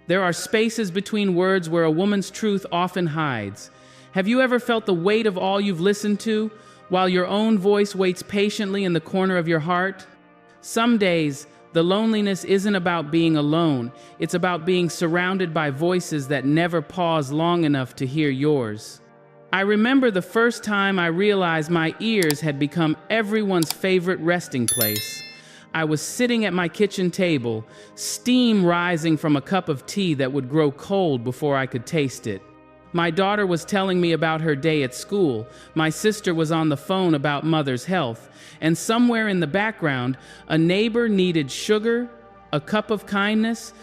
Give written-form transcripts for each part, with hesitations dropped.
There are spaces between words where a woman's truth often hides. Have you ever felt the weight of all you've listened to, while your own voice waits patiently in the corner of your heart? Some days, the loneliness isn't about being alone, it's about being surrounded by voices that never pause long enough to hear yours. I remember the first time I realized my ears had become everyone's favorite resting place. I was sitting at my kitchen table, steam rising from a cup of tea that would grow cold before I could taste it. My daughter was telling me about her day at school, my sister was on the phone about mother's health, and somewhere in the background, a neighbor needed sugar, a cup of kindness,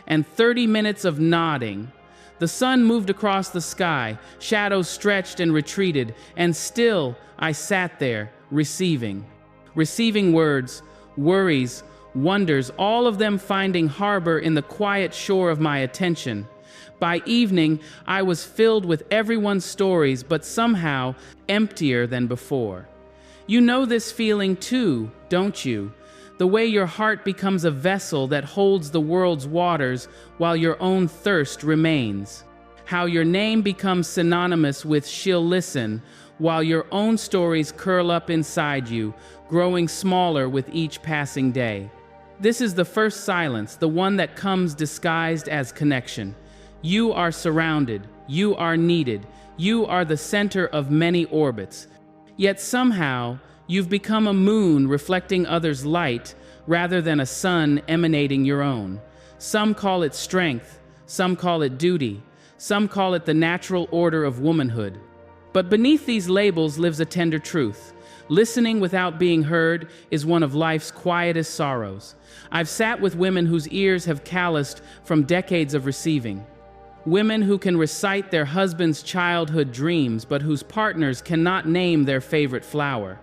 and 30 minutes of nodding. The sun moved across the sky, shadows stretched and retreated, and still I sat there, receiving words, worries, wonders, all of them finding harbor in the quiet shore of my attention. By evening, I was filled with everyone's stories, but somehow emptier than before. You know this feeling too, don't you? The way your heart becomes a vessel that holds the world's waters while your own thirst remains. How your name becomes synonymous with "she'll listen," while your own stories curl up inside you, growing smaller with each passing day. This is the first silence, the one that comes disguised as connection. You are surrounded, you are needed, you are the center of many orbits. Yet somehow, you've become a moon reflecting others' light rather than a sun emanating your own. Some call it strength, some call it duty, some call it the natural order of womanhood. But beneath these labels lives a tender truth. Listening without being heard is one of life's quietest sorrows. I've sat with women whose ears have calloused from decades of receiving. Women who can recite their husband's childhood dreams, but whose partners cannot name their favorite flower.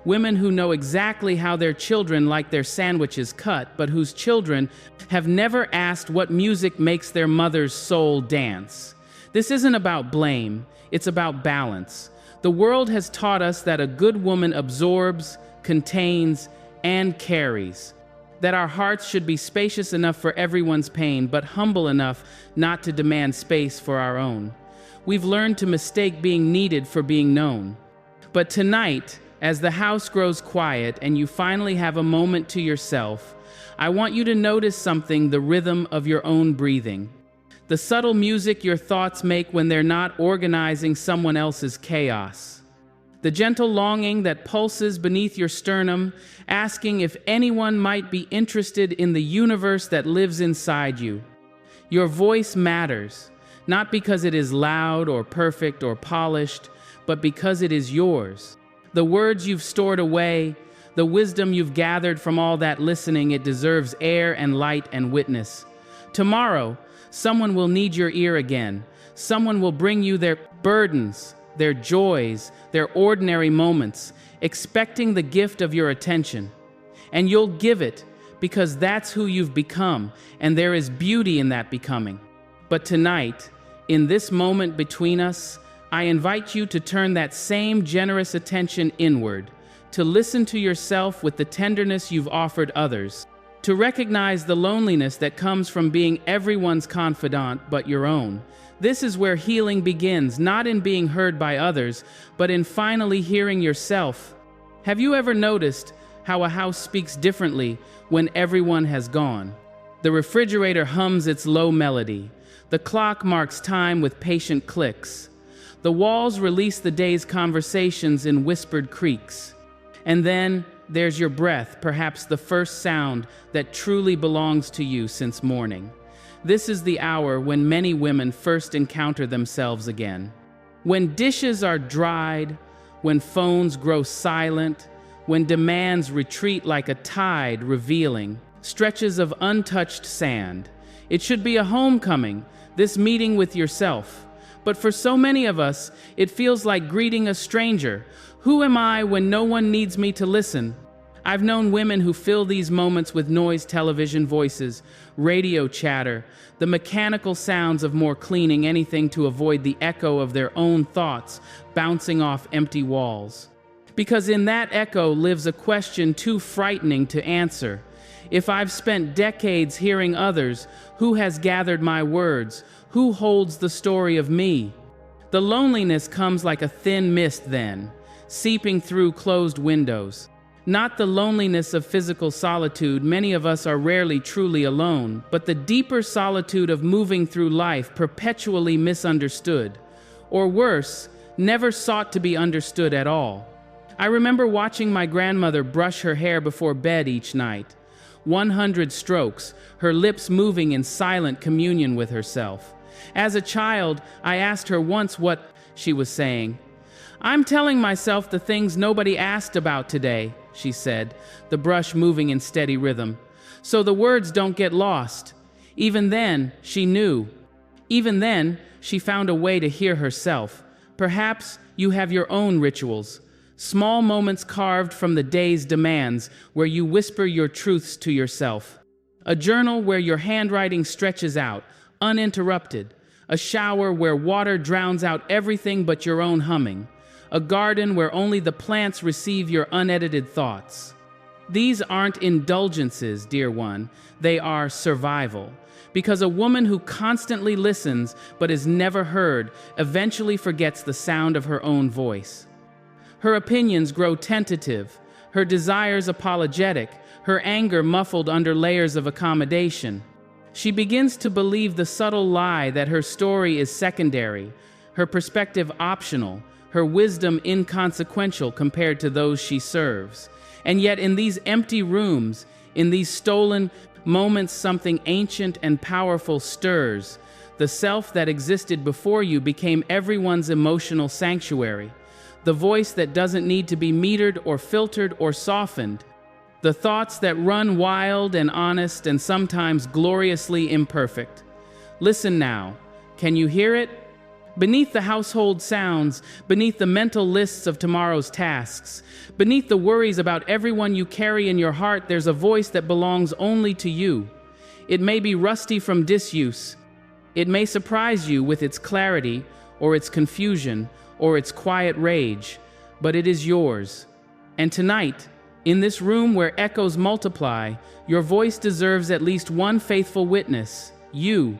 Women who know exactly how their children like their sandwiches cut, but whose children have never asked what music makes their mother's soul dance. This isn't about blame, it's about balance. The world has taught us that a good woman absorbs, contains, and carries. That our hearts should be spacious enough for everyone's pain, but humble enough not to demand space for our own. We've learned to mistake being needed for being known. But tonight, as the house grows quiet and you finally have a moment to yourself, I want you to notice something: the rhythm of your own breathing. The subtle music your thoughts make when they're not organizing someone else's chaos. The gentle longing that pulses beneath your sternum, asking if anyone might be interested in the universe that lives inside you. Your voice matters, not because it is loud or perfect or polished, but because it is yours. The words you've stored away, the wisdom you've gathered from all that listening, it deserves air and light and witness. Tomorrow, someone will need your ear again. Someone will bring you their burdens, their joys, their ordinary moments, expecting the gift of your attention. And you'll give it because that's who you've become, and there is beauty in that becoming. But tonight, in this moment between us, I invite you to turn that same generous attention inward, to listen to yourself with the tenderness you've offered others, to recognize the loneliness that comes from being everyone's confidant but your own. This is where healing begins, not in being heard by others, but in finally hearing yourself. Have you ever noticed how a house speaks differently when everyone has gone? The refrigerator hums its low melody. The clock marks time with patient clicks. The walls release the day's conversations in whispered creaks. And then there's your breath, perhaps the first sound that truly belongs to you since morning. This is the hour when many women first encounter themselves again. When dishes are dried, when phones grow silent, when demands retreat like a tide revealing stretches of untouched sand. It should be a homecoming, this meeting with yourself. But for so many of us, it feels like greeting a stranger. Who am I when no one needs me to listen? I've known women who fill these moments with noise, television voices, radio chatter, the mechanical sounds of more cleaning, anything to avoid the echo of their own thoughts bouncing off empty walls. Because in that echo lives a question too frightening to answer. If I've spent decades hearing others, who has gathered my words? Who holds the story of me? The loneliness comes like a thin mist then, seeping through closed windows. Not the loneliness of physical solitude, many of us are rarely truly alone, but the deeper solitude of moving through life perpetually misunderstood. Or worse, never sought to be understood at all. I remember watching my grandmother brush her hair before bed each night. 100 strokes, her lips moving in silent communion with herself. As a child, I asked her once what she was saying. "I'm telling myself the things nobody asked about today," she said, the brush moving in steady rhythm. "So the words don't get lost." Even then, she knew. Even then, she found a way to hear herself. Perhaps you have your own rituals. Small moments carved from the day's demands where you whisper your truths to yourself. A journal where your handwriting stretches out, uninterrupted. A shower where water drowns out everything but your own humming. A garden where only the plants receive your unedited thoughts. These aren't indulgences, dear one. They are survival. Because a woman who constantly listens but is never heard eventually forgets the sound of her own voice. Her opinions grow tentative, her desires apologetic, her anger muffled under layers of accommodation. She begins to believe the subtle lie that her story is secondary, her perspective optional, her wisdom inconsequential compared to those she serves. And yet in these empty rooms, in these stolen moments, something ancient and powerful stirs. The self that existed before you became everyone's emotional sanctuary. The voice that doesn't need to be metered or filtered or softened. The thoughts that run wild and honest and sometimes gloriously imperfect. Listen now. Can you hear it? Beneath the household sounds, beneath the mental lists of tomorrow's tasks, beneath the worries about everyone you carry in your heart, there's a voice that belongs only to you. It may be rusty from disuse. It may surprise you with its clarity, or its confusion, or its quiet rage, but it is yours. And tonight, in this room where echoes multiply, your voice deserves at least one faithful witness, you.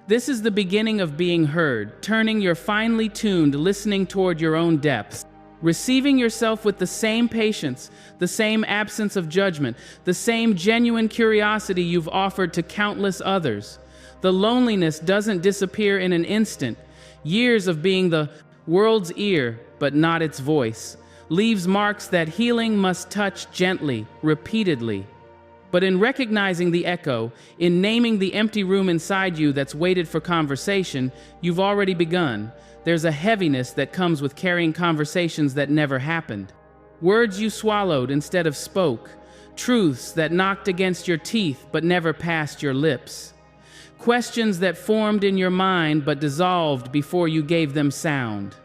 This is the beginning of being heard, turning your finely tuned listening toward your own depths, receiving yourself with the same patience, the same absence of judgment, the same genuine curiosity you've offered to countless others. The loneliness doesn't disappear in an instant. Years of being the world's ear, but not its voice, leaves marks that healing must touch gently, repeatedly. But in recognizing the echo, in naming the empty room inside you that's waited for conversation, you've already begun. There's a heaviness that comes with carrying conversations that never happened. Words you swallowed instead of spoke. Truths that knocked against your teeth but never passed your lips. Questions that formed in your mind but dissolved before you gave them sound.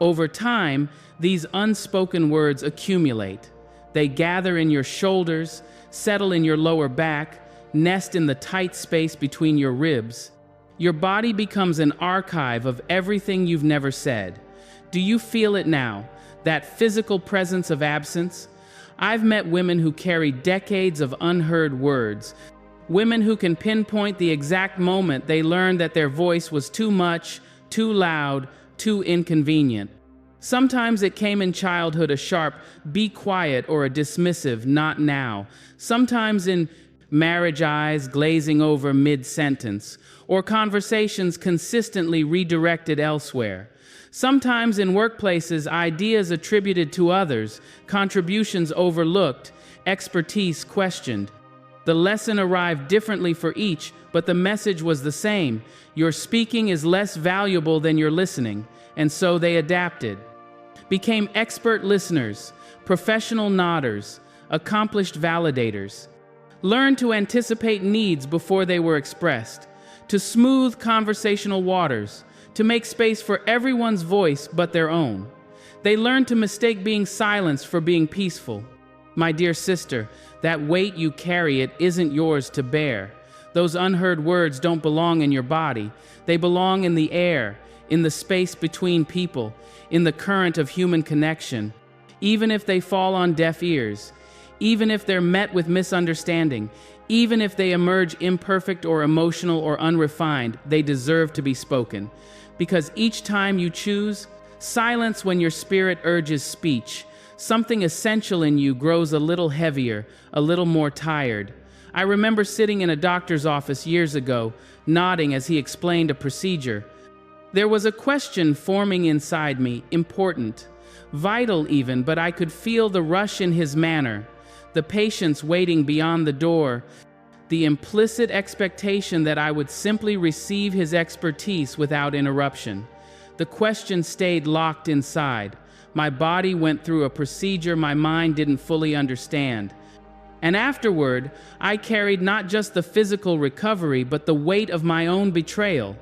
Over time, these unspoken words accumulate. They gather in your shoulders, settle in your lower back, nest in the tight space between your ribs. Your body becomes an archive of everything you've never said. Do you feel it now, that physical presence of absence? I've met women who carry decades of unheard words, women who can pinpoint the exact moment they learned that their voice was too much, too loud, too inconvenient. Sometimes it came in childhood, a sharp, "be quiet," or a dismissive, "not now." Sometimes in marriage eyes glazing over mid-sentence, or conversations consistently redirected elsewhere. Sometimes in workplaces, ideas attributed to others, contributions overlooked, expertise questioned. The lesson arrived differently for each, but the message was the same. Your speaking is less valuable than your listening, and so they adapted. Became expert listeners, professional nodders, accomplished validators. Learned to anticipate needs before they were expressed, to smooth conversational waters, to make space for everyone's voice but their own. They learned to mistake being silenced for being peaceful. My dear sister, that weight you carry, it isn't yours to bear. Those unheard words don't belong in your body. They belong in the air, in the space between people, in the current of human connection. Even if they fall on deaf ears, even if they're met with misunderstanding, even if they emerge imperfect or emotional or unrefined, they deserve to be spoken. Because each time you choose silence when your spirit urges speech, something essential in you grows a little heavier, a little more tired. I remember sitting in a doctor's office years ago, nodding as he explained a procedure. There was a question forming inside me, important, vital even, but I could feel the rush in his manner, the patience waiting beyond the door, the implicit expectation that I would simply receive his expertise without interruption. The question stayed locked inside. My body went through a procedure my mind didn't fully understand. And afterward, I carried not just the physical recovery, but the weight of my own betrayal.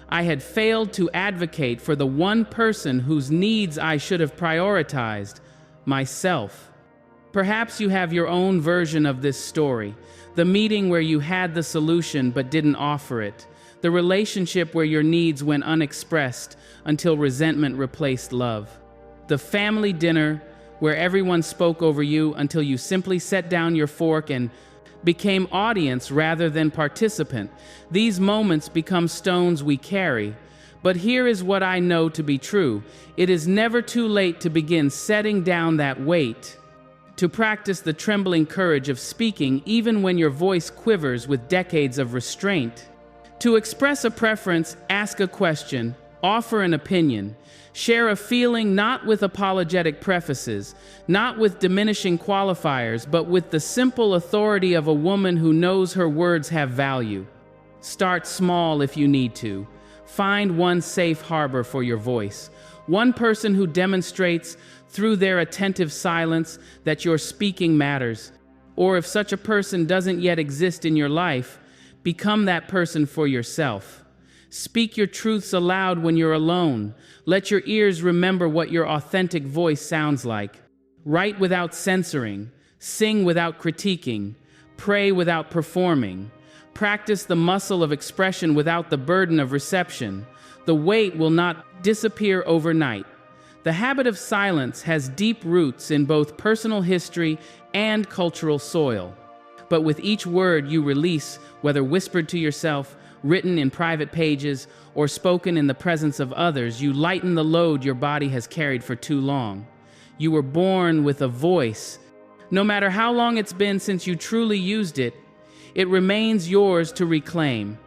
I had failed to advocate for the one person whose needs I should have prioritized, myself. Perhaps you have your own version of this story, the meeting where you had the solution but didn't offer it, the relationship where your needs went unexpressed until resentment replaced love, the family dinner where everyone spoke over you until you simply set down your fork and became audience rather than participant. These moments become stones we carry. But here is what I know to be true. It is never too late to begin setting down that weight, to practice the trembling courage of speaking even when your voice quivers with decades of restraint. To express a preference, ask a question, offer an opinion, share a feeling not with apologetic prefaces, not with diminishing qualifiers, but with the simple authority of a woman who knows her words have value. Start small if you need to. Find one safe harbor for your voice, one person who demonstrates through their attentive silence that your speaking matters. Or if such a person doesn't yet exist in your life, become that person for yourself. Speak your truths aloud when you're alone. Let your ears remember what your authentic voice sounds like. Write without censoring. Sing without critiquing. Pray without performing. Practice the muscle of expression without the burden of reception. The weight will not disappear overnight. The habit of silence has deep roots in both personal history and cultural soil. But with each word you release, whether whispered to yourself, written in private pages, or spoken in the presence of others, you lighten the load your body has carried for too long. You were born with a voice. No matter how long it's been since you truly used it, it remains yours to reclaim.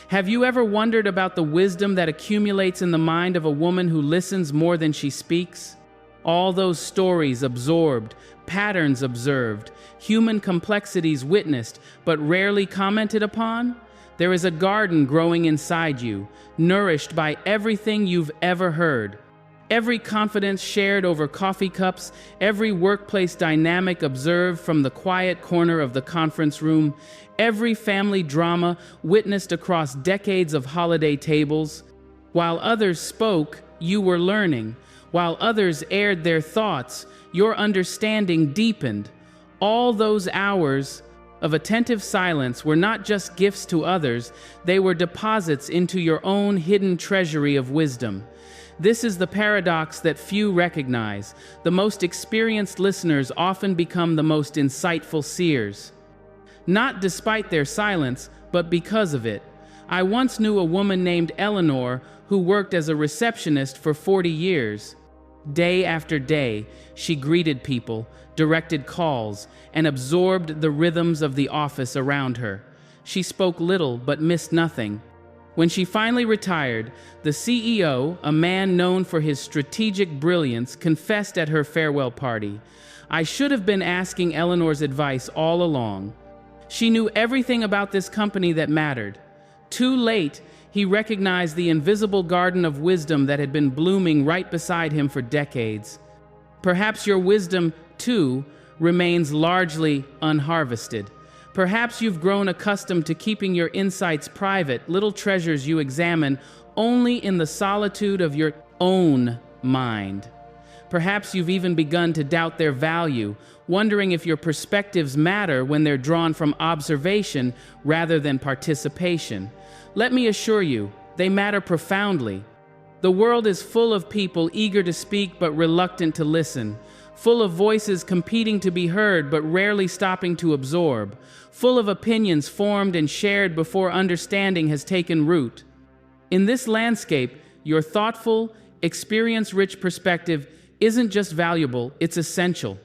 Have you ever wondered about the wisdom that accumulates in the mind of a woman who listens more than she speaks? All those stories absorbed, patterns observed, human complexities witnessed, but rarely commented upon? There is a garden growing inside you, nourished by everything you've ever heard. Every confidence shared over coffee cups, every workplace dynamic observed from the quiet corner of the conference room, every family drama witnessed across decades of holiday tables. While others spoke, you were learning. While others aired their thoughts, your understanding deepened. All those hours of attentive silence were not just gifts to others, they were deposits into your own hidden treasury of wisdom. This is the paradox that few recognize. The most experienced listeners often become the most insightful seers. Not despite their silence, but because of it. I once knew a woman named Eleanor who worked as a receptionist for 40 years. Day after day, she greeted people, directed calls, and absorbed the rhythms of the office around her. She spoke little but missed nothing. When she finally retired, the CEO, a man known for his strategic brilliance, confessed at her farewell party, "I should have been asking Eleanor's advice all along. She knew everything about this company that mattered." Too late, he recognized the invisible garden of wisdom that had been blooming right beside him for decades. Perhaps your wisdom, too, remains largely unharvested. Perhaps you've grown accustomed to keeping your insights private, little treasures you examine only in the solitude of your own mind. Perhaps you've even begun to doubt their value, wondering if your perspectives matter when they're drawn from observation rather than participation. Let me assure you, they matter profoundly. The world is full of people eager to speak but reluctant to listen, full of voices competing to be heard but rarely stopping to absorb, full of opinions formed and shared before understanding has taken root. In this landscape, your thoughtful, experience-rich perspective isn't just valuable, it's essential.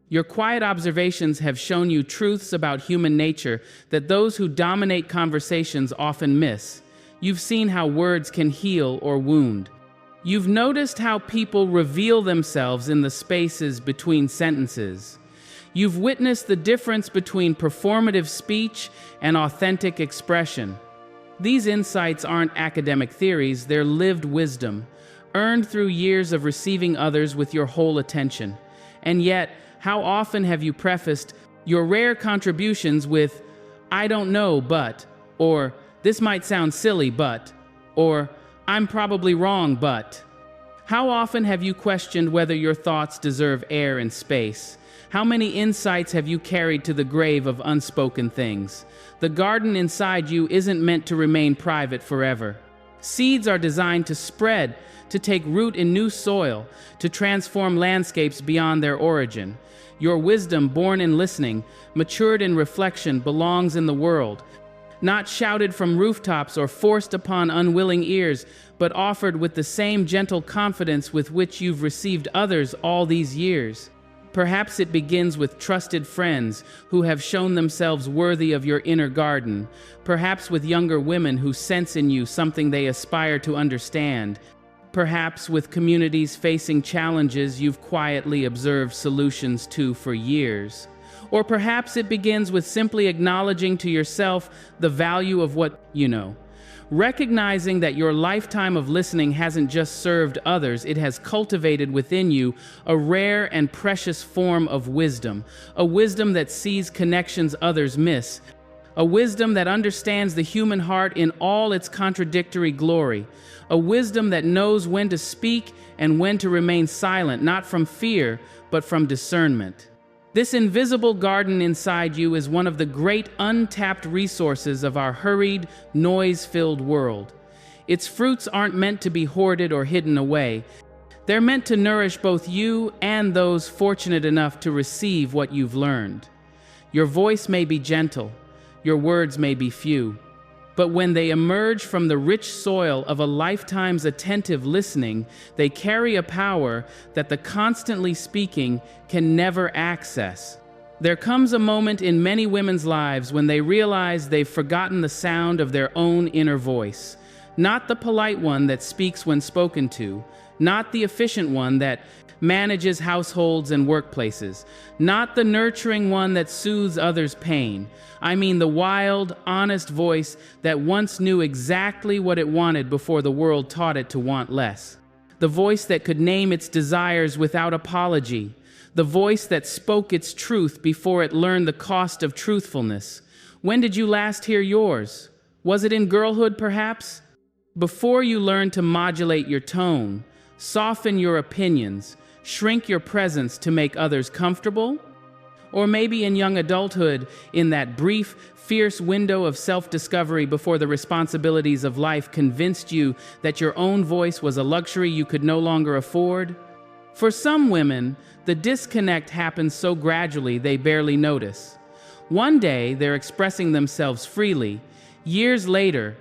Your quiet observations have shown you truths about human nature that those who dominate conversations often miss. You've seen how words can heal or wound. You've noticed how people reveal themselves in the spaces between sentences. You've witnessed the difference between performative speech and authentic expression. These insights aren't academic theories, they're lived wisdom, earned through years of receiving others with your whole attention. And yet, how often have you prefaced your rare contributions with, "I don't know, but," or "This might sound silly, but," or "I'm probably wrong, but"? How often have you questioned whether your thoughts deserve air and space? How many insights have you carried to the grave of unspoken things? The garden inside you isn't meant to remain private forever. Seeds are designed to spread, to take root in new soil, to transform landscapes beyond their origin. Your wisdom, born in listening, matured in reflection, belongs in the world, not shouted from rooftops or forced upon unwilling ears, but offered with the same gentle confidence with which you've received others all these years. Perhaps it begins with trusted friends who have shown themselves worthy of your inner garden, perhaps with younger women who sense in you something they aspire to understand, perhaps with communities facing challenges you've quietly observed solutions to for years. Or perhaps it begins with simply acknowledging to yourself the value of what you know. Recognizing that your lifetime of listening hasn't just served others, it has cultivated within you a rare and precious form of wisdom, a wisdom that sees connections others miss, a wisdom that understands the human heart in all its contradictory glory, a wisdom that knows when to speak and when to remain silent, not from fear, but from discernment. This invisible garden inside you is one of the great untapped resources of our hurried, noise-filled world. Its fruits aren't meant to be hoarded or hidden away. They're meant to nourish both you and those fortunate enough to receive what you've learned. Your voice may be gentle, your words may be few, but when they emerge from the rich soil of a lifetime's attentive listening, they carry a power that the constantly speaking can never access. There comes a moment in many women's lives when they realize they've forgotten the sound of their own inner voice. Not the polite one that speaks when spoken to, not the efficient one that manages households and workplaces, not the nurturing one that soothes others' pain. I mean the wild, honest voice that once knew exactly what it wanted before the world taught it to want less. The voice that could name its desires without apology. The voice that spoke its truth before it learned the cost of truthfulness. When did you last hear yours? Was it in girlhood, perhaps? Before you learned to modulate your tone, soften your opinions, shrink your presence to make others comfortable? Or maybe in young adulthood, in that brief, fierce window of self-discovery before the responsibilities of life convinced you that your own voice was a luxury you could no longer afford? For some women, the disconnect happens so gradually they barely notice. One day, they're expressing themselves freely. Years later,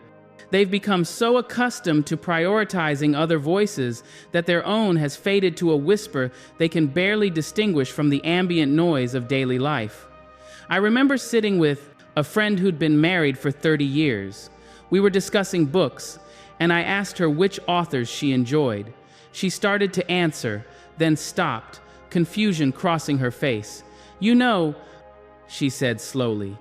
they've become so accustomed to prioritizing other voices that their own has faded to a whisper they can barely distinguish from the ambient noise of daily life. I remember sitting with a friend who'd been married for 30 years. We were discussing books, and I asked her which authors she enjoyed. She started to answer, then stopped, confusion crossing her face. "You know," she said slowly,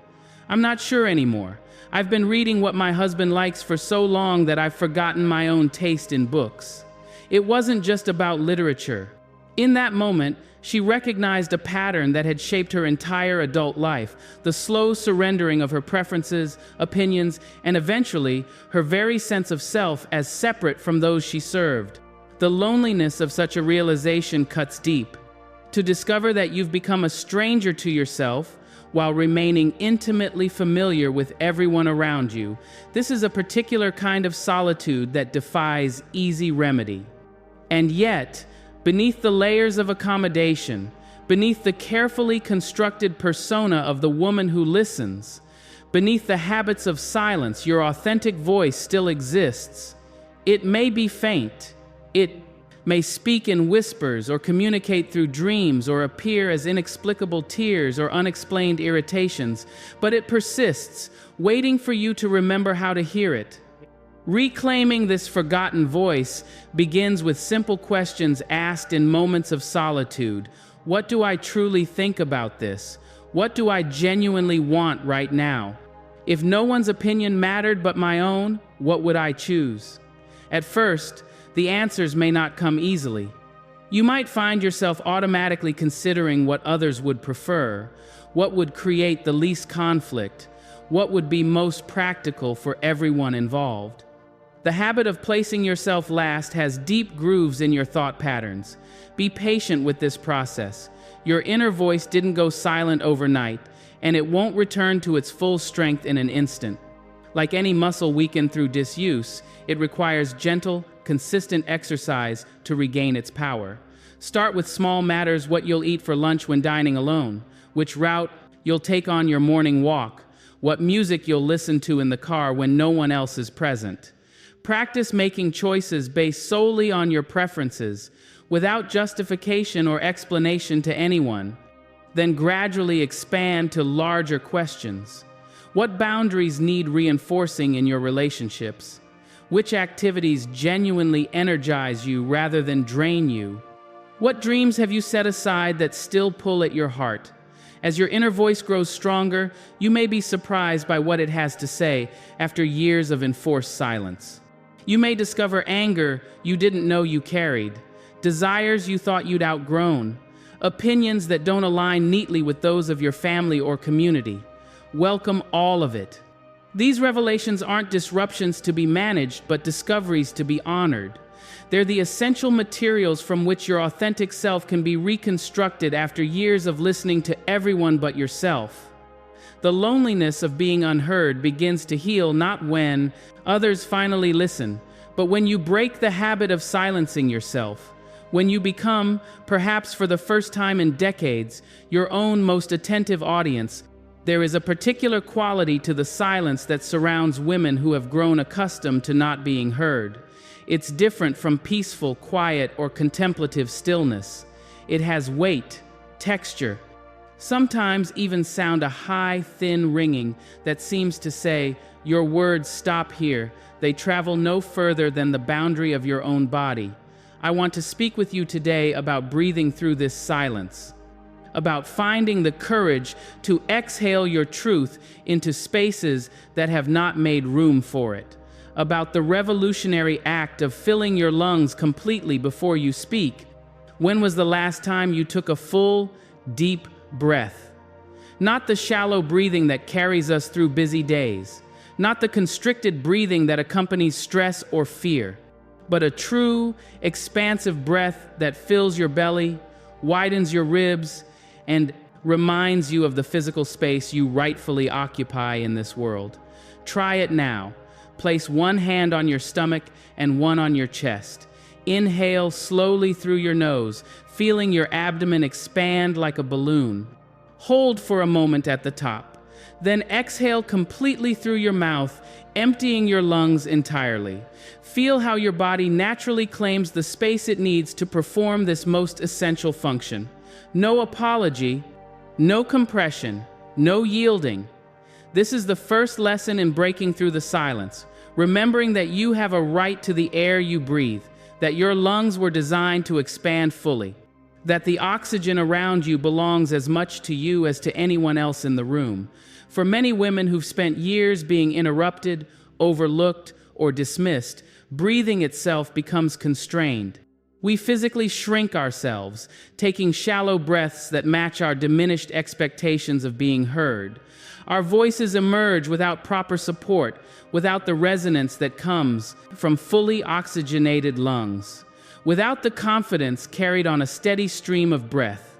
"I'm not sure anymore. I've been reading what my husband likes for so long that I've forgotten my own taste in books." It wasn't just about literature. In that moment, she recognized a pattern that had shaped her entire adult life, the slow surrendering of her preferences, opinions, and eventually, her very sense of self as separate from those she served. The loneliness of such a realization cuts deep. To discover that you've become a stranger to yourself, while remaining intimately familiar with everyone around you. This is a particular kind of solitude that defies easy remedy. And yet, beneath the layers of accommodation, beneath the carefully constructed persona of the woman who listens, beneath the habits of silence, your authentic voice still exists. It may be faint, it may speak in whispers or communicate through dreams or appear as inexplicable tears or unexplained irritations, but it persists, waiting for you to remember how to hear it. Reclaiming this forgotten voice begins with simple questions asked in moments of solitude. What do I truly think about this? What do I genuinely want right now? If no one's opinion mattered but my own, what would I choose? At first, the answers may not come easily. You might find yourself automatically considering what others would prefer, what would create the least conflict, what would be most practical for everyone involved. The habit of placing yourself last has deep grooves in your thought patterns. Be patient with this process. Your inner voice didn't go silent overnight, and it won't return to its full strength in an instant. Like any muscle weakened through disuse, it requires gentle, consistent exercise to regain its power. Start with small matters: what you'll eat for lunch when dining alone, which route you'll take on your morning walk, what music you'll listen to in the car when no one else is present. Practice making choices based solely on your preferences, without justification or explanation to anyone. Then gradually expand to larger questions. What boundaries need reinforcing in your relationships? Which activities genuinely energize you rather than drain you? What dreams have you set aside that still pull at your heart? As your inner voice grows stronger, you may be surprised by what it has to say after years of enforced silence. You may discover anger you didn't know you carried, desires you thought you'd outgrown, opinions that don't align neatly with those of your family or community. Welcome all of it. These revelations aren't disruptions to be managed, but discoveries to be honored. They're the essential materials from which your authentic self can be reconstructed after years of listening to everyone but yourself. The loneliness of being unheard begins to heal not when others finally listen, but when you break the habit of silencing yourself. When you become, perhaps for the first time in decades, your own most attentive audience. There is a particular quality to the silence that surrounds women who have grown accustomed to not being heard. It's different from peaceful, quiet, or contemplative stillness. It has weight, texture, sometimes even sound a high, thin ringing that seems to say, your words stop here. They travel no further than the boundary of your own body. I want to speak with you today about breathing through this silence, about finding the courage to exhale your truth into spaces that have not made room for it, about the revolutionary act of filling your lungs completely before you speak. When was the last time you took a full, deep breath? Not the shallow breathing that carries us through busy days, not the constricted breathing that accompanies stress or fear, but a true, expansive breath that fills your belly, widens your ribs, and reminds you of the physical space you rightfully occupy in this world. Try it now. Place one hand on your stomach and one on your chest. Inhale slowly through your nose, feeling your abdomen expand like a balloon. Hold for a moment at the top. Then exhale completely through your mouth, emptying your lungs entirely. Feel how your body naturally claims the space it needs to perform this most essential function. No apology, no compression, no yielding. This is the first lesson in breaking through the silence, remembering that you have a right to the air you breathe, that your lungs were designed to expand fully, that the oxygen around you belongs as much to you as to anyone else in the room. For many women who've spent years being interrupted, overlooked, or dismissed, breathing itself becomes constrained. We physically shrink ourselves, taking shallow breaths that match our diminished expectations of being heard. Our voices emerge without proper support, without the resonance that comes from fully oxygenated lungs, without the confidence carried on a steady stream of breath.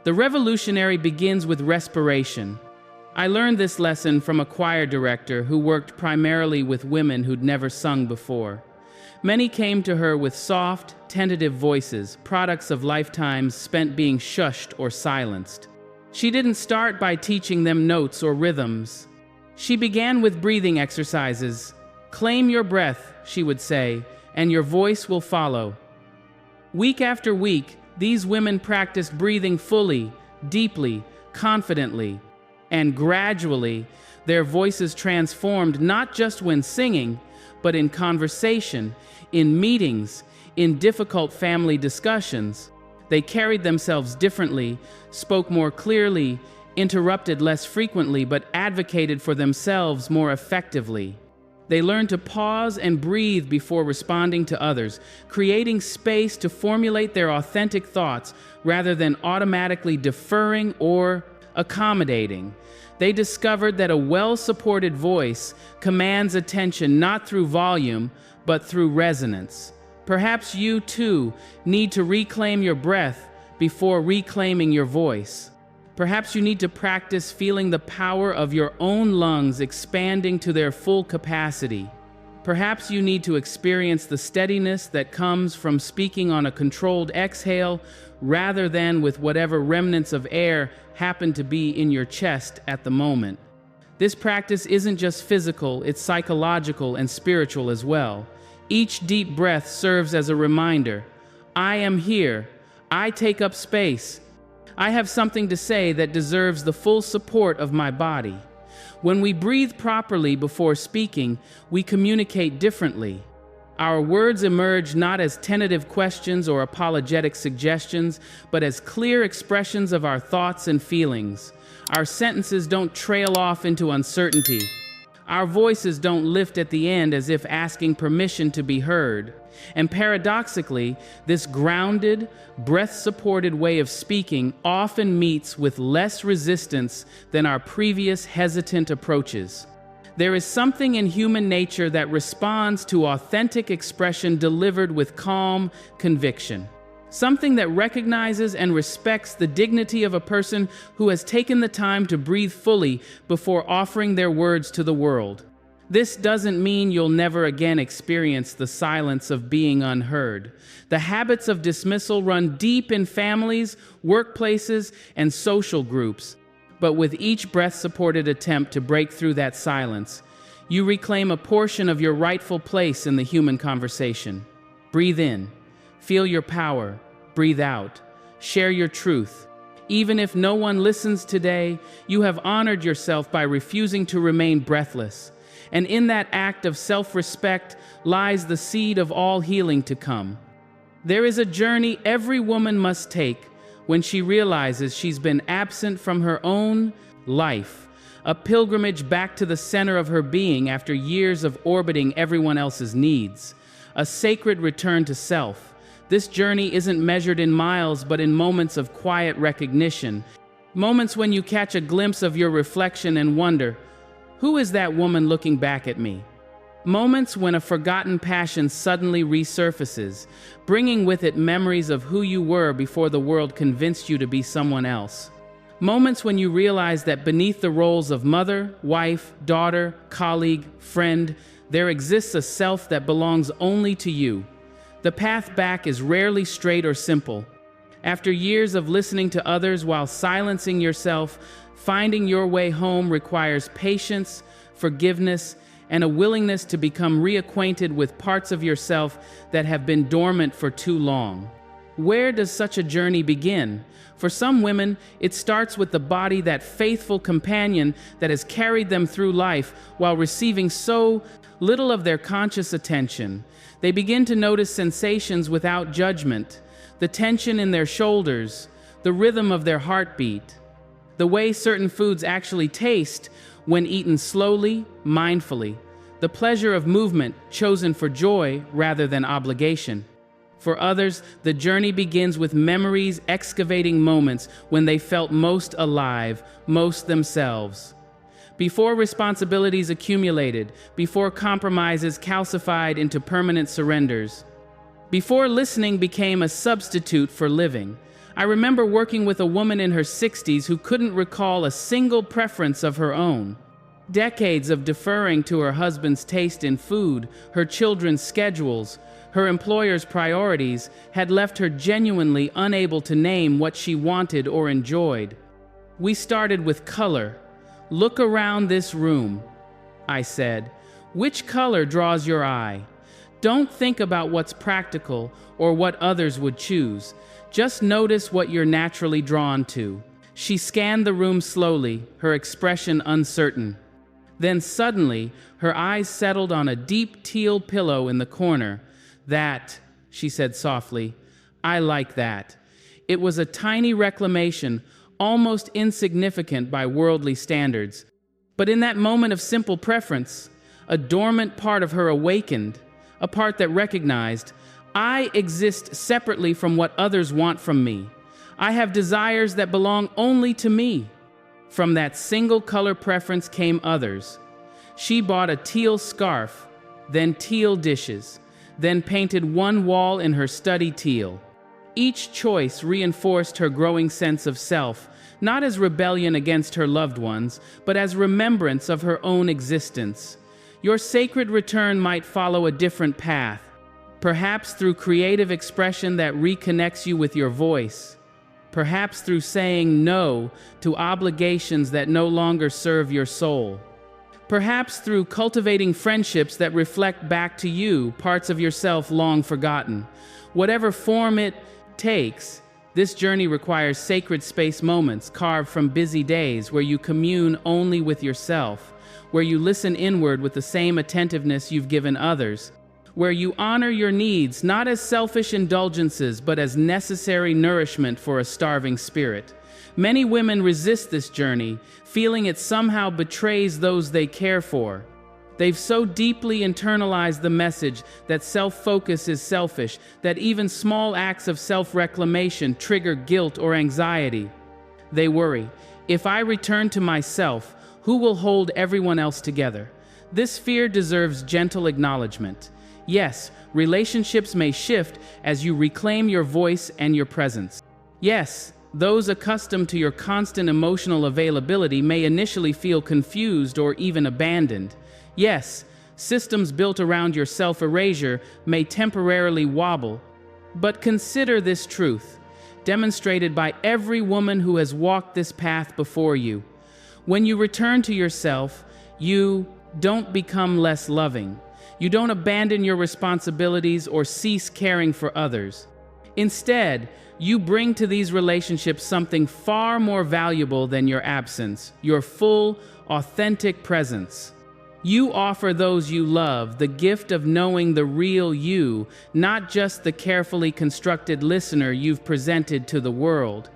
The revolutionary begins with respiration. I learned this lesson from a choir director who worked primarily with women who'd never sung before. Many came to her with soft, tentative voices, products of lifetimes spent being shushed or silenced. She didn't start by teaching them notes or rhythms. She began with breathing exercises. "Claim your breath," she would say, "and your voice will follow." Week after week, these women practiced breathing fully, deeply, confidently, and gradually, their voices transformed not just when singing, but in conversation, in meetings, in difficult family discussions. They carried themselves differently, spoke more clearly, interrupted less frequently, but advocated for themselves more effectively. They learned to pause and breathe before responding to others, creating space to formulate their authentic thoughts rather than automatically deferring or accommodating. They discovered that a well-supported voice commands attention not through volume, but through resonance. Perhaps you, too, need to reclaim your breath before reclaiming your voice. Perhaps you need to practice feeling the power of your own lungs expanding to their full capacity. Perhaps you need to experience the steadiness that comes from speaking on a controlled exhale rather than with whatever remnants of air happen to be in your chest at the moment. This practice isn't just physical, it's psychological and spiritual as well. Each deep breath serves as a reminder. I am here. I take up space. I have something to say that deserves the full support of my body. When we breathe properly before speaking, we communicate differently. Our words emerge not as tentative questions or apologetic suggestions, but as clear expressions of our thoughts and feelings. Our sentences don't trail off into uncertainty. Our voices don't lift at the end as if asking permission to be heard. And paradoxically, this grounded, breath-supported way of speaking often meets with less resistance than our previous hesitant approaches. There is something in human nature that responds to authentic expression delivered with calm conviction. Something that recognizes and respects the dignity of a person who has taken the time to breathe fully before offering their words to the world. This doesn't mean you'll never again experience the silence of being unheard. The habits of dismissal run deep in families, workplaces, and social groups. But with each breath-supported attempt to break through that silence, you reclaim a portion of your rightful place in the human conversation. Breathe in. Feel your power. Breathe out. Share your truth. Even if no one listens today, you have honored yourself by refusing to remain breathless. And in that act of self-respect lies the seed of all healing to come. There is a journey every woman must take when she realizes she's been absent from her own life, a pilgrimage back to the center of her being after years of orbiting everyone else's needs, a sacred return to self. This journey isn't measured in miles, but in moments of quiet recognition, moments when you catch a glimpse of your reflection and wonder, who is that woman looking back at me? Moments when a forgotten passion suddenly resurfaces, bringing with it memories of who you were before the world convinced you to be someone else. Moments when you realize that beneath the roles of mother, wife, daughter, colleague, friend, there exists a self that belongs only to you. The path back is rarely straight or simple. After years of listening to others while silencing yourself, finding your way home requires patience, forgiveness, and a willingness to become reacquainted with parts of yourself that have been dormant for too long. Where does such a journey begin? For some women, it starts with the body, that faithful companion that has carried them through life while receiving so little of their conscious attention. They begin to notice sensations without judgment, the tension in their shoulders, the rhythm of their heartbeat, the way certain foods actually taste when eaten slowly, mindfully, the pleasure of movement chosen for joy rather than obligation. For others, the journey begins with memories excavating moments when they felt most alive, most themselves. Before responsibilities accumulated, before compromises calcified into permanent surrenders, before listening became a substitute for living. I remember working with a woman in her 60s who couldn't recall a single preference of her own. Decades of deferring to her husband's taste in food, her children's schedules, her employer's priorities had left her genuinely unable to name what she wanted or enjoyed. We started with color. "Look around this room," I said. "Which color draws your eye? Don't think about what's practical or what others would choose. Just notice what you're naturally drawn to." She scanned the room slowly, her expression uncertain. Then suddenly, her eyes settled on a deep teal pillow in the corner. "That," she said softly, "I like that." It was a tiny reclamation, almost insignificant by worldly standards. But in that moment of simple preference, a dormant part of her awakened, a part that recognized, I exist separately from what others want from me. I have desires that belong only to me. From that single color preference came others. She bought a teal scarf, then teal dishes, then painted one wall in her study teal. Each choice reinforced her growing sense of self, not as rebellion against her loved ones, but as remembrance of her own existence. Your sacred return might follow a different path, perhaps through creative expression that reconnects you with your voice, perhaps through saying no to obligations that no longer serve your soul, perhaps through cultivating friendships that reflect back to you parts of yourself long forgotten. Whatever form it takes, this journey requires sacred space moments carved from busy days where you commune only with yourself, where you listen inward with the same attentiveness you've given others, where you honor your needs not as selfish indulgences but as necessary nourishment for a starving spirit. Many women resist this journey, feeling it somehow betrays those they care for. They've so deeply internalized the message that self-focus is selfish, that even small acts of self-reclamation trigger guilt or anxiety. They worry, if I return to myself, who will hold everyone else together? This fear deserves gentle acknowledgement. Yes, relationships may shift as you reclaim your voice and your presence. Yes, those accustomed to your constant emotional availability may initially feel confused or even abandoned. Yes, systems built around your self-erasure may temporarily wobble. But consider this truth, demonstrated by every woman who has walked this path before you. When you return to yourself, you don't become less loving. You don't abandon your responsibilities or cease caring for others. Instead, you bring to these relationships something far more valuable than your absence, your full, authentic presence. You offer those you love the gift of knowing the real you, not just the carefully constructed listener you've presented to the world.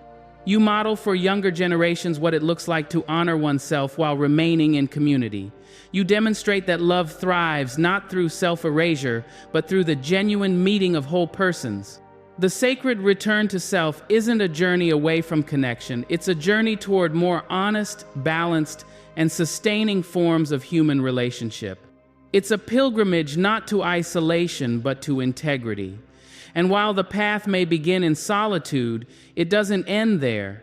You model for younger generations what it looks like to honor oneself while remaining in community. You demonstrate that love thrives not through self-erasure, but through the genuine meeting of whole persons. The sacred return to self isn't a journey away from connection. It's a journey toward more honest, balanced, and sustaining forms of human relationship. It's a pilgrimage not to isolation, but to integrity. And while the path may begin in solitude, it doesn't end there.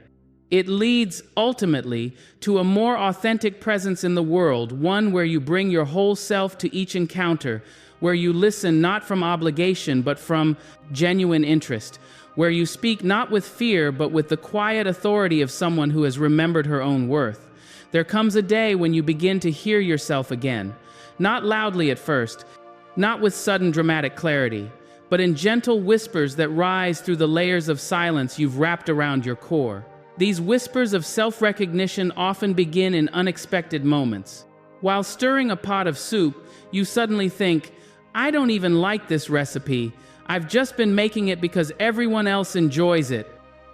It leads, ultimately, to a more authentic presence in the world, one where you bring your whole self to each encounter, where you listen not from obligation but from genuine interest, where you speak not with fear but with the quiet authority of someone who has remembered her own worth. There comes a day when you begin to hear yourself again, not loudly at first, not with sudden dramatic clarity, but in gentle whispers that rise through the layers of silence you've wrapped around your core. These whispers of self-recognition often begin in unexpected moments. While stirring a pot of soup, you suddenly think, I don't even like this recipe. I've just been making it because everyone else enjoys it.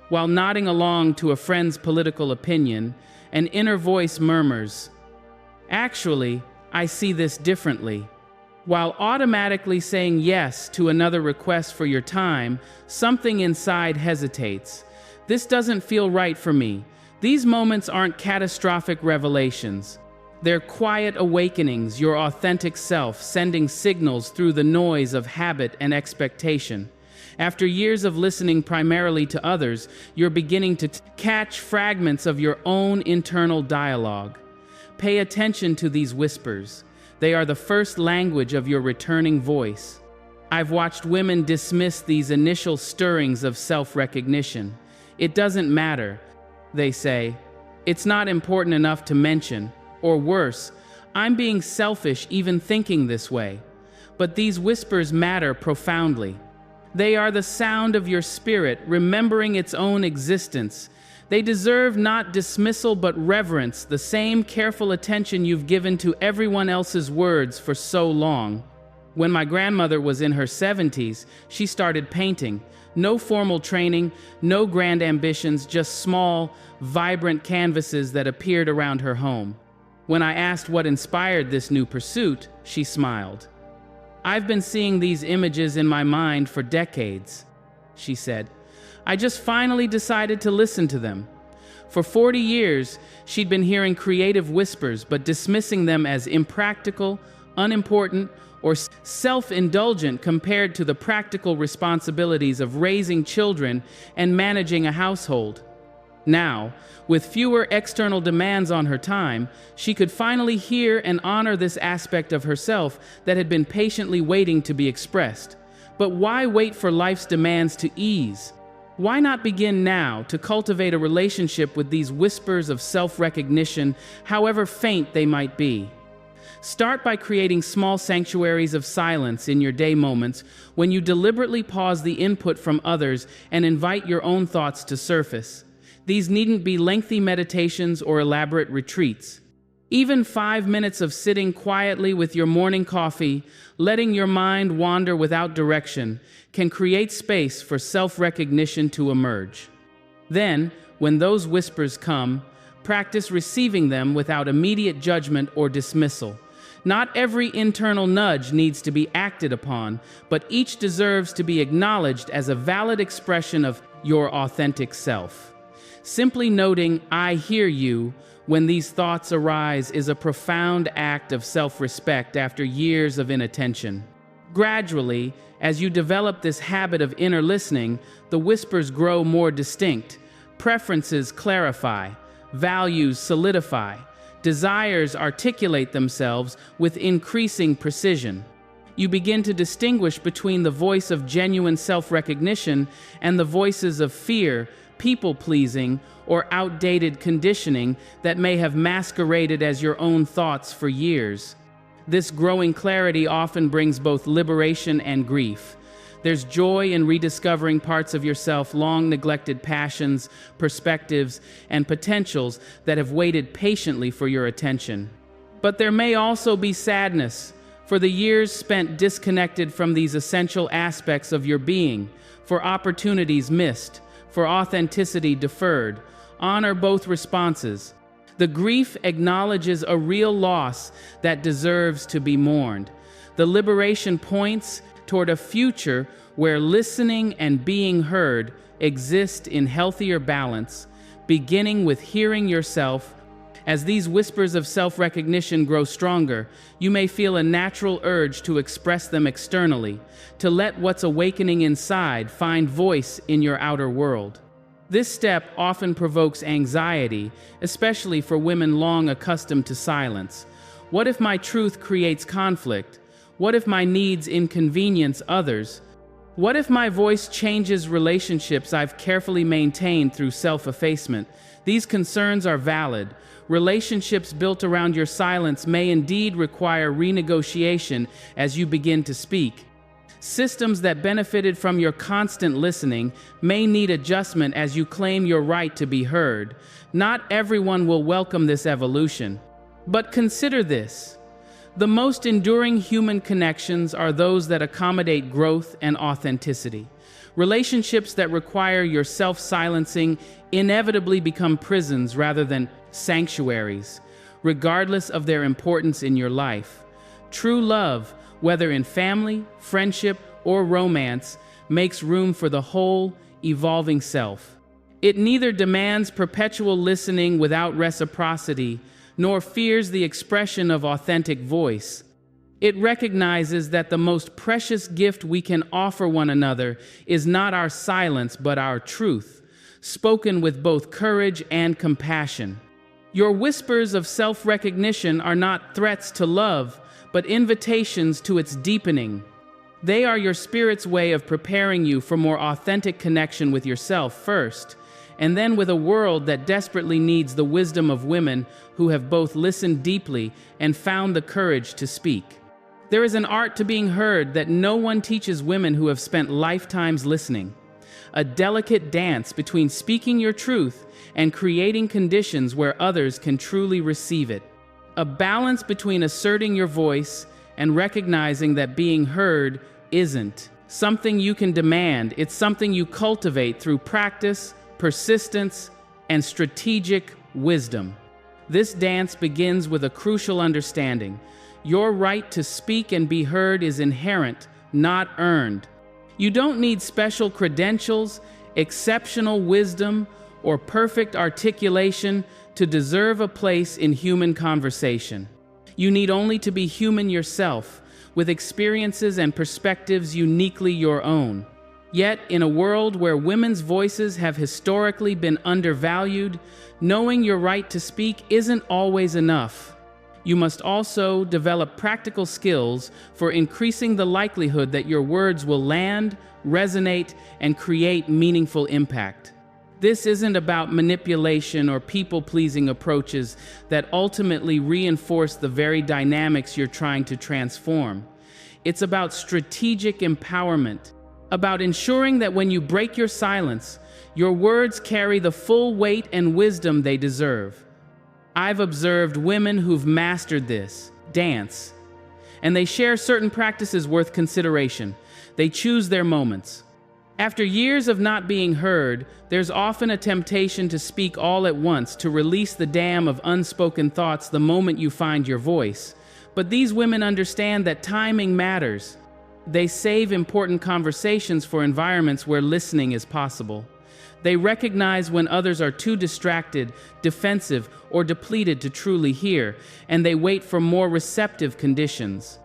While nodding along to a friend's political opinion, an inner voice murmurs, actually, I see this differently. While automatically saying yes to another request for your time, something inside hesitates. This doesn't feel right for me. These moments aren't catastrophic revelations. They're quiet awakenings, your authentic self sending signals through the noise of habit and expectation. After years of listening primarily to others, you're beginning to catch fragments of your own internal dialogue. Pay attention to these whispers. They are the first language of your returning voice. I've watched women dismiss these initial stirrings of self-recognition. It doesn't matter, they say. It's not important enough to mention. Or worse, I'm being selfish even thinking this way. But these whispers matter profoundly. They are the sound of your spirit remembering its own existence. They deserve not dismissal but reverence, the same careful attention you've given to everyone else's words for so long. When my grandmother was in her 70s, she started painting. No formal training, no grand ambitions, just small, vibrant canvases that appeared around her home. When I asked what inspired this new pursuit, she smiled. "I've been seeing these images in my mind for decades," she said. "I just finally decided to listen to them." For 40 years, she'd been hearing creative whispers, but dismissing them as impractical, unimportant, or self-indulgent compared to the practical responsibilities of raising children and managing a household. Now, with fewer external demands on her time, she could finally hear and honor this aspect of herself that had been patiently waiting to be expressed. But why wait for life's demands to ease? Why not begin now to cultivate a relationship with these whispers of self-recognition, however faint they might be? Start by creating small sanctuaries of silence in your day moments when you deliberately pause the input from others and invite your own thoughts to surface. These needn't be lengthy meditations or elaborate retreats. Even 5 minutes of sitting quietly with your morning coffee, letting your mind wander without direction, can create space for self-recognition to emerge. Then, when those whispers come, practice receiving them without immediate judgment or dismissal. Not every internal nudge needs to be acted upon, but each deserves to be acknowledged as a valid expression of your authentic self. Simply noting, "I hear you," when these thoughts arise is a profound act of self-respect after years of inattention. Gradually, as you develop this habit of inner listening, the whispers grow more distinct, preferences clarify, values solidify, desires articulate themselves with increasing precision. You begin to distinguish between the voice of genuine self-recognition and the voices of fear, people-pleasing, or outdated conditioning that may have masqueraded as your own thoughts for years. This growing clarity often brings both liberation and grief. There's joy in rediscovering parts of yourself, long neglected passions, perspectives, and potentials that have waited patiently for your attention. But there may also be sadness for the years spent disconnected from these essential aspects of your being, for opportunities missed, for authenticity deferred. Honor both responses. The grief acknowledges a real loss that deserves to be mourned. The liberation points toward a future where listening and being heard exist in healthier balance, beginning with hearing yourself. As these whispers of self-recognition grow stronger, you may feel a natural urge to express them externally, to let what's awakening inside find voice in your outer world. This step often provokes anxiety, especially for women long accustomed to silence. What if my truth creates conflict? What if my needs inconvenience others? What if my voice changes relationships I've carefully maintained through self-effacement? These concerns are valid. Relationships built around your silence may indeed require renegotiation as you begin to speak. Systems that benefited from your constant listening may need adjustment as you claim your right to be heard. Not everyone will welcome this evolution. But consider this. The most enduring human connections are those that accommodate growth and authenticity. Relationships that require your self-silencing inevitably become prisons rather than sanctuaries, regardless of their importance in your life. True love, whether in family, friendship, or romance, makes room for the whole, evolving self. It neither demands perpetual listening without reciprocity, nor fears the expression of authentic voice. It recognizes that the most precious gift we can offer one another is not our silence but our truth, spoken with both courage and compassion. Your whispers of self-recognition are not threats to love, but invitations to its deepening. They are your spirit's way of preparing you for more authentic connection with yourself first, and then with a world that desperately needs the wisdom of women who have both listened deeply and found the courage to speak. There is an art to being heard that no one teaches women who have spent lifetimes listening. A delicate dance between speaking your truth and creating conditions where others can truly receive it. A balance between asserting your voice and recognizing that being heard isn't something you can demand, it's something you cultivate through practice, persistence, and strategic wisdom. This dance begins with a crucial understanding. Your right to speak and be heard is inherent, not earned. You don't need special credentials, exceptional wisdom, or perfect articulation to deserve a place in human conversation. You need only to be human yourself, with experiences and perspectives uniquely your own. Yet, in a world where women's voices have historically been undervalued, knowing your right to speak isn't always enough. You must also develop practical skills for increasing the likelihood that your words will land, resonate, and create meaningful impact. This isn't about manipulation or people-pleasing approaches that ultimately reinforce the very dynamics you're trying to transform. It's about strategic empowerment, about ensuring that when you break your silence, your words carry the full weight and wisdom they deserve. I've observed women who've mastered this dance, and they share certain practices worth consideration. They choose their moments. After years of not being heard, there's often a temptation to speak all at once, to release the dam of unspoken thoughts the moment you find your voice. But these women understand that timing matters. They save important conversations for environments where listening is possible. They recognize when others are too distracted, defensive, or depleted to truly hear, and they wait for more receptive conditions.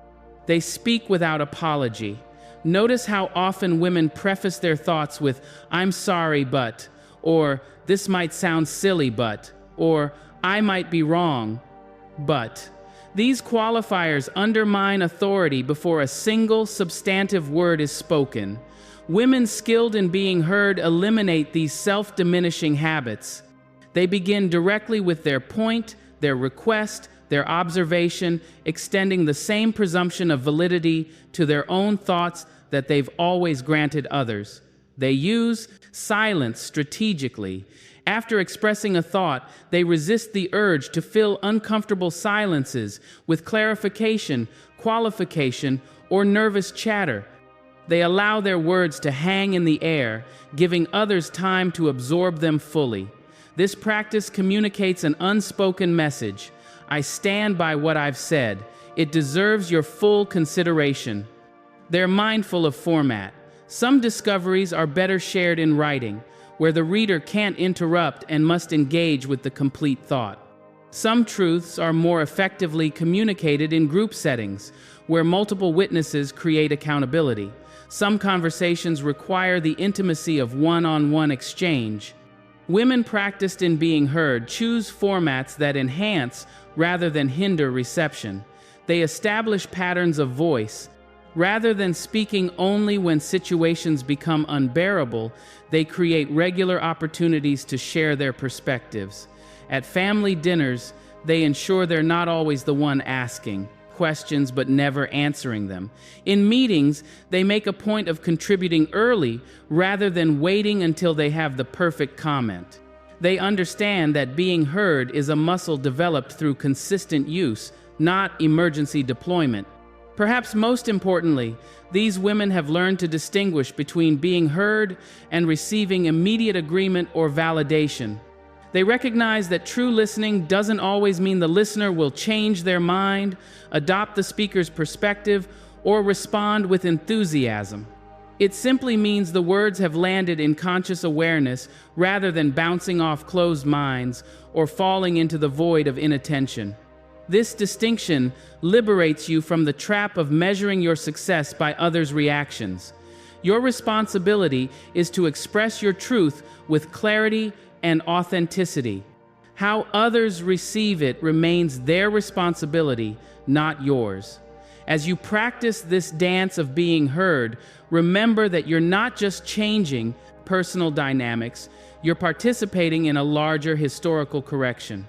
They speak without apology. Notice how often women preface their thoughts with, "I'm sorry, but," or "this might sound silly, but," or "I might be wrong, but." These qualifiers undermine authority before a single substantive word is spoken. Women skilled in being heard eliminate these self-diminishing habits. They begin directly with their point, their request, their observation, extending the same presumption of validity to their own thoughts that they've always granted others. They use silence strategically. After expressing a thought, they resist the urge to fill uncomfortable silences with clarification, qualification, or nervous chatter. They allow their words to hang in the air, giving others time to absorb them fully. This practice communicates an unspoken message. I stand by what I've said. It deserves your full consideration. They're mindful of format. Some discoveries are better shared in writing, where the reader can't interrupt and must engage with the complete thought. Some truths are more effectively communicated in group settings, where multiple witnesses create accountability. Some conversations require the intimacy of one-on-one exchange. Women practiced in being heard choose formats that enhance rather than hinder reception. They establish patterns of voice. Rather than speaking only when situations become unbearable, they create regular opportunities to share their perspectives. At family dinners, they ensure they're not always the one asking questions but never answering them. In meetings, they make a point of contributing early rather than waiting until they have the perfect comment. They understand that being heard is a muscle developed through consistent use, not emergency deployment. Perhaps most importantly, these women have learned to distinguish between being heard and receiving immediate agreement or validation. They recognize that true listening doesn't always mean the listener will change their mind, adopt the speaker's perspective, or respond with enthusiasm. It simply means the words have landed in conscious awareness rather than bouncing off closed minds or falling into the void of inattention. This distinction liberates you from the trap of measuring your success by others' reactions. Your responsibility is to express your truth with clarity and authenticity. How others receive it remains their responsibility, not yours. As you practice this dance of being heard, remember that you're not just changing personal dynamics, you're participating in a larger historical correction.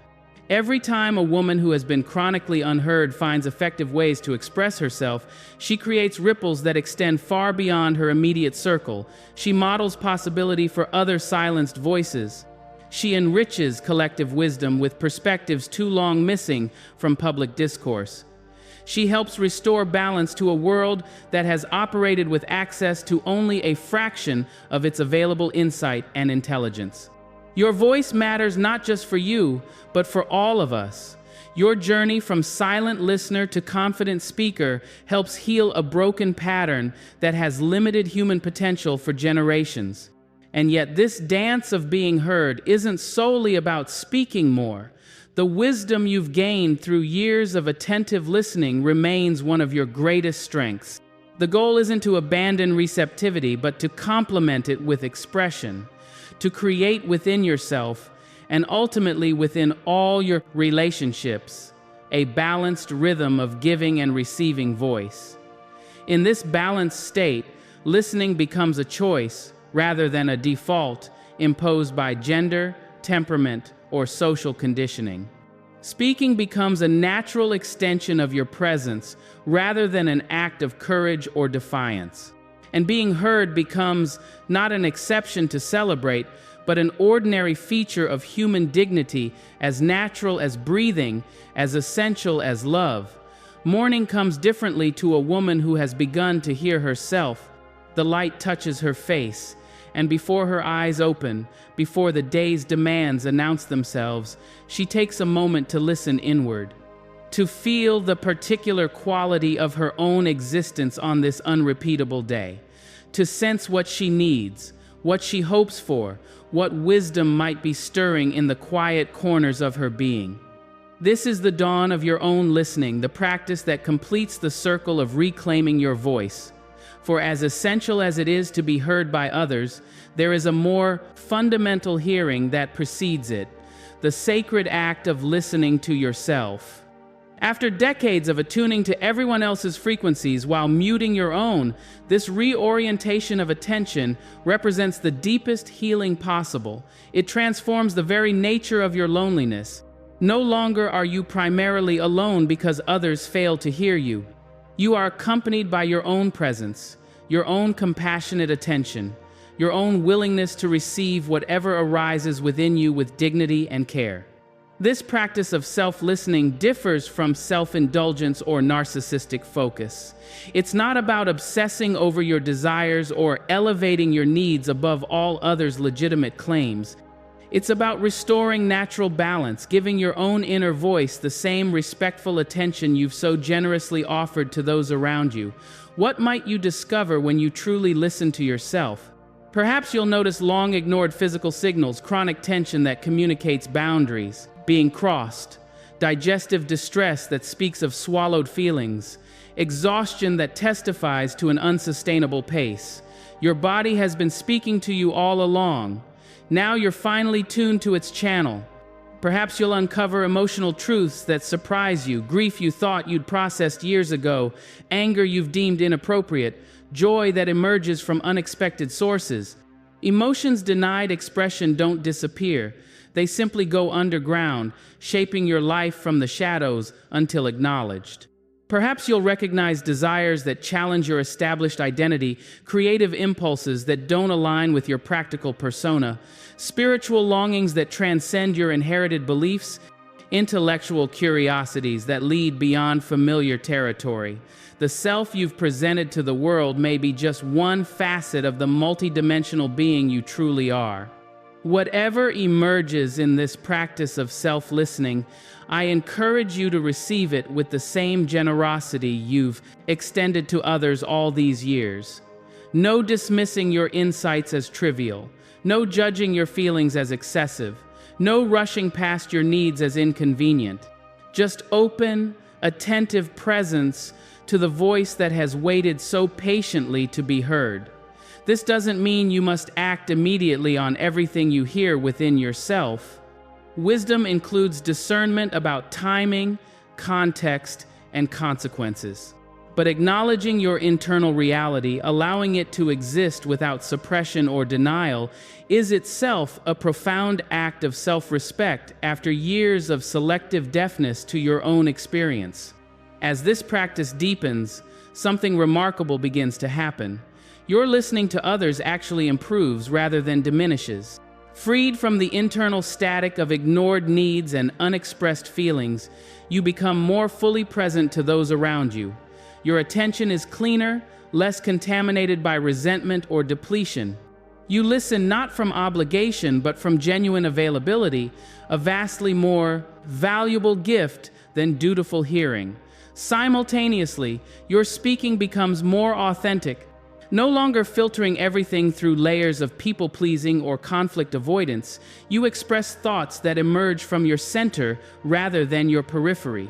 Every time a woman who has been chronically unheard finds effective ways to express herself, she creates ripples that extend far beyond her immediate circle. She models possibility for other silenced voices. She enriches collective wisdom with perspectives too long missing from public discourse. She helps restore balance to a world that has operated with access to only a fraction of its available insight and intelligence. Your voice matters not just for you, but for all of us. Your journey from silent listener to confident speaker helps heal a broken pattern that has limited human potential for generations. And yet this dance of being heard isn't solely about speaking more. The wisdom you've gained through years of attentive listening remains one of your greatest strengths. The goal isn't to abandon receptivity, but to complement it with expression, to create within yourself and ultimately within all your relationships a balanced rhythm of giving and receiving voice. In this balanced state, listening becomes a choice rather than a default imposed by gender, temperament, or social conditioning. Speaking becomes a natural extension of your presence rather than an act of courage or defiance. And being heard becomes not an exception to celebrate, but an ordinary feature of human dignity, as natural as breathing, as essential as love. Morning comes differently to a woman who has begun to hear herself. The light touches her face, and before her eyes open, before the day's demands announce themselves, she takes a moment to listen inward, to feel the particular quality of her own existence on this unrepeatable day, to sense what she needs, what she hopes for, what wisdom might be stirring in the quiet corners of her being. This is the dawn of your own listening, the practice that completes the circle of reclaiming your voice. For as essential as it is to be heard by others, there is a more fundamental hearing that precedes it, the sacred act of listening to yourself. After decades of attuning to everyone else's frequencies while muting your own, this reorientation of attention represents the deepest healing possible. It transforms the very nature of your loneliness. No longer are you primarily alone because others fail to hear you. You are accompanied by your own presence, your own compassionate attention, your own willingness to receive whatever arises within you with dignity and care. This practice of self-listening differs from self-indulgence or narcissistic focus. It's not about obsessing over your desires or elevating your needs above all others' legitimate claims. It's about restoring natural balance, giving your own inner voice the same respectful attention you've so generously offered to those around you. What might you discover when you truly listen to yourself? Perhaps you'll notice long-ignored physical signals, chronic tension that communicates boundaries being crossed, digestive distress that speaks of swallowed feelings, exhaustion that testifies to an unsustainable pace. Your body has been speaking to you all along. Now you're finally tuned to its channel. Perhaps you'll uncover emotional truths that surprise you, grief you thought you'd processed years ago, anger you've deemed inappropriate, joy that emerges from unexpected sources. Emotions denied expression don't disappear. They simply go underground, shaping your life from the shadows until acknowledged. Perhaps you'll recognize desires that challenge your established identity, creative impulses that don't align with your practical persona, spiritual longings that transcend your inherited beliefs, intellectual curiosities that lead beyond familiar territory. The self you've presented to the world may be just one facet of the multidimensional being you truly are. Whatever emerges in this practice of self-listening, I encourage you to receive it with the same generosity you've extended to others all these years. No dismissing your insights as trivial, no judging your feelings as excessive, no rushing past your needs as inconvenient. Just open, attentive presence to the voice that has waited so patiently to be heard. This doesn't mean you must act immediately on everything you hear within yourself. Wisdom includes discernment about timing, context, and consequences. But acknowledging your internal reality, allowing it to exist without suppression or denial, is itself a profound act of self-respect after years of selective deafness to your own experience. As this practice deepens, something remarkable begins to happen. Your listening to others actually improves rather than diminishes. Freed from the internal static of ignored needs and unexpressed feelings, you become more fully present to those around you. Your attention is cleaner, less contaminated by resentment or depletion. You listen not from obligation, but from genuine availability, a vastly more valuable gift than dutiful hearing. Simultaneously, your speaking becomes more authentic, no longer filtering everything through layers of people-pleasing or conflict avoidance. You express thoughts that emerge from your center rather than your periphery.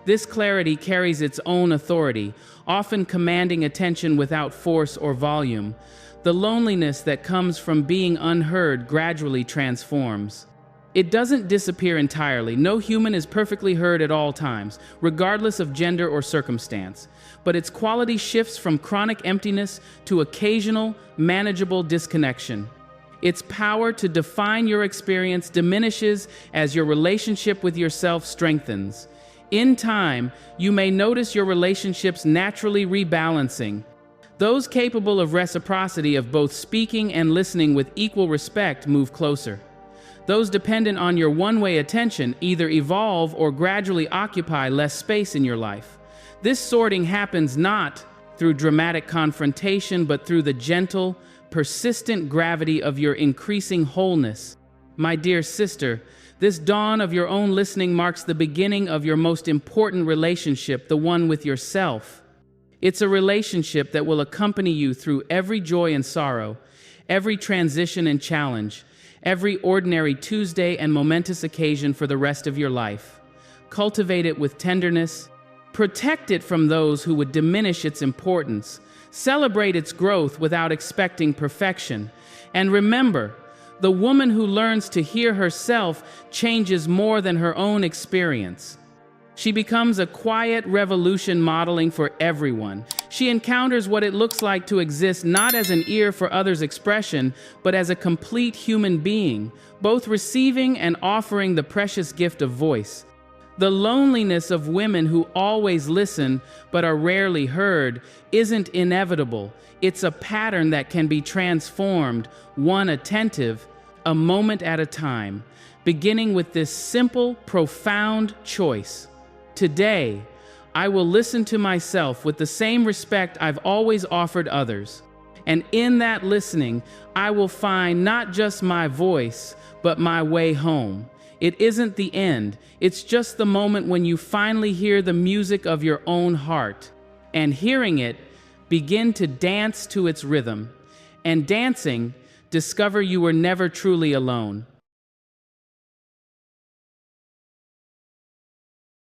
This clarity carries its own authority, often commanding attention without force or volume. The loneliness that comes from being unheard gradually transforms. It doesn't disappear entirely. No human is perfectly heard at all times, regardless of gender or circumstance. But its quality shifts from chronic emptiness to occasional, manageable disconnection. Its power to define your experience diminishes as your relationship with yourself strengthens. In time, you may notice your relationships naturally rebalancing. Those capable of reciprocity, of both speaking and listening with equal respect, move closer. Those dependent on your one-way attention either evolve or gradually occupy less space in your life. This sorting happens not through dramatic confrontation, but through the gentle, persistent gravity of your increasing wholeness. My dear sister, this dawn of your own listening marks the beginning of your most important relationship, the one with yourself. It's a relationship that will accompany you through every joy and sorrow, every transition and challenge, every ordinary Tuesday and momentous occasion for the rest of your life. Cultivate it with tenderness. Protect it from those who would diminish its importance. Celebrate its growth without expecting perfection. And remember, the woman who learns to hear herself changes more than her own experience. She becomes a quiet revolution modeling for everyone. She encounters what it looks like to exist not as an ear for others' expression, but as a complete human being, both receiving and offering the precious gift of voice. The loneliness of women who always listen but are rarely heard isn't inevitable. It's a pattern that can be transformed, one attentive, a moment at a time, beginning with this simple, profound choice. Today, I will listen to myself with the same respect I've always offered others. And in that listening, I will find not just my voice, but my way home. It isn't the end. It's just the moment when you finally hear the music of your own heart. And hearing it, begin to dance to its rhythm. And dancing, discover you were never truly alone.